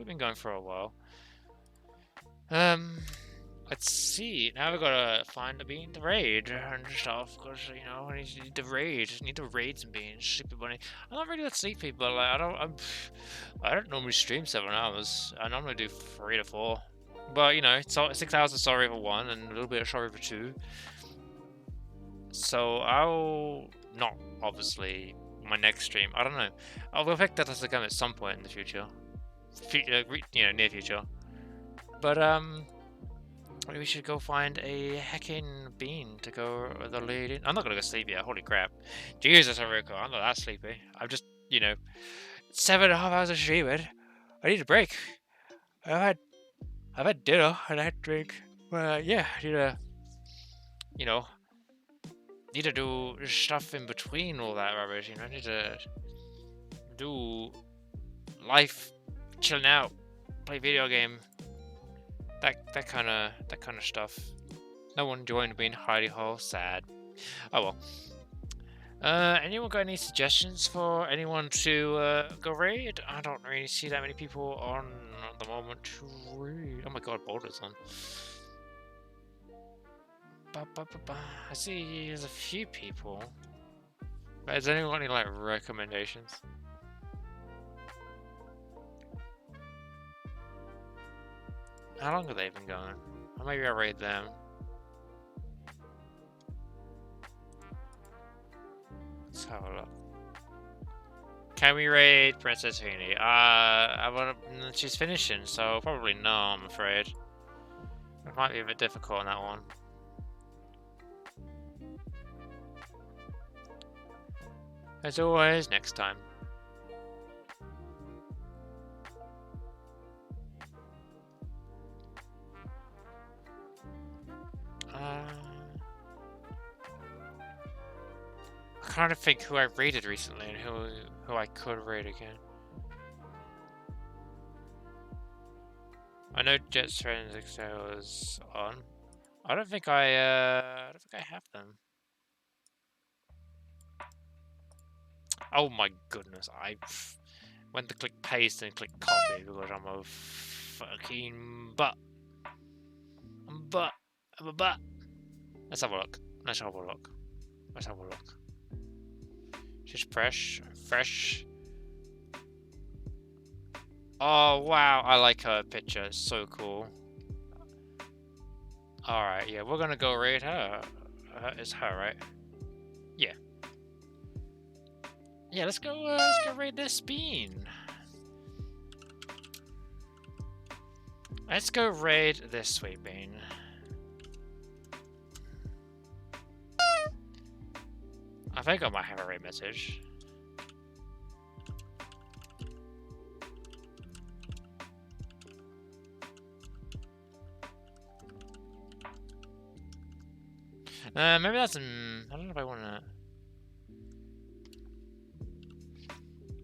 Let's see. Now we've got to find the bean to raid and stuff, because, you know, I need to raid. I need to raid some beans. Sleepy bunny. I'm not really that sleepy, but like, I don't normally stream 7 hours. I normally do 3 to 4. But, you know, it's 6 hours of Soul Reaver 1 and a little bit of Soul Reaver 2. So I'll not, obviously, my next stream. I don't know. I'll expect that to come at some point in the future. You know, near future. But maybe we should go find a heckin' bean to go the lead in. I'm not gonna go sleep yet. Holy crap! Jesus, Haruko, I'm not that sleepy. I'm just, you know, 7.5 hours of streaming. I need a break. I've had dinner and I had drink. Yeah, I need to, you know, need to do stuff in between all that rubbish. You know, I need to do life, chilling out, play video game, that kind of stuff. No one joined me in Hidey Hole. Sad. Oh well. Anyone got any suggestions for anyone to go raid? I don't really see that many people on at the moment to raid. Oh my god, Boulder's on. I see there's a few people. But has anyone got any like recommendations? How long have they been going? Or maybe I'll raid them. Let's have a look. Can we raid Princess Heaney? She's finishing, so probably no, I'm afraid. It might be a bit difficult on that one. As always, next time. I'm trying to think who I raided recently and who I could raid again. I know Jet's Forensic Sale is on. I don't think I have them. Oh my goodness, I went to click paste and click copy because I'm a fucking butt. I'm a butt. Let's have a look. Let's have a look. Let's have a look. Just fresh. Oh wow, I like her picture. It's so cool. Alright, yeah, we're gonna go raid her. It's her, right? Yeah. Yeah, let's go raid this bean. Let's go raid this sweet bean. I think I might have a raid message. Maybe that's I don't know if I want to.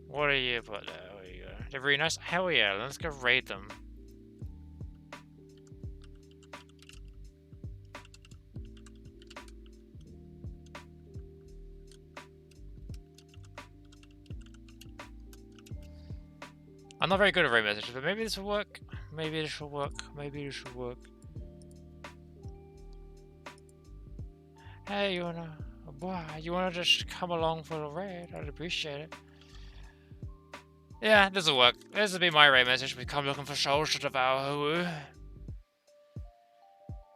What are you put there? There you go. They're really nice. Hell yeah, let's go raid them. I'm not very good at raid messages, but maybe this will work. Maybe this will work. Maybe this will work. Hey, you wanna just come along for the raid? I'd appreciate it. Yeah, this will work. This will be my raid message. We come looking for souls to devour.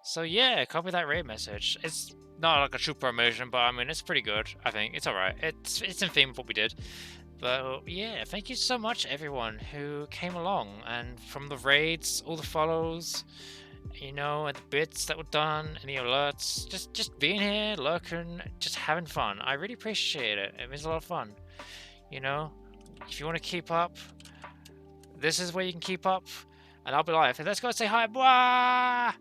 So yeah, copy that raid message. It's not like a true promotion, but I mean it's pretty good. I think it's alright. It's in theme with what we did. But yeah, thank you so much everyone who came along and from the raids, all the follows, you know, and the bits that were done, any alerts, just being here, lurking, just having fun. I really appreciate it. It was a lot of fun. You know, if you want to keep up, this is where you can keep up, and I'll be live. Let's go say hi. Blah!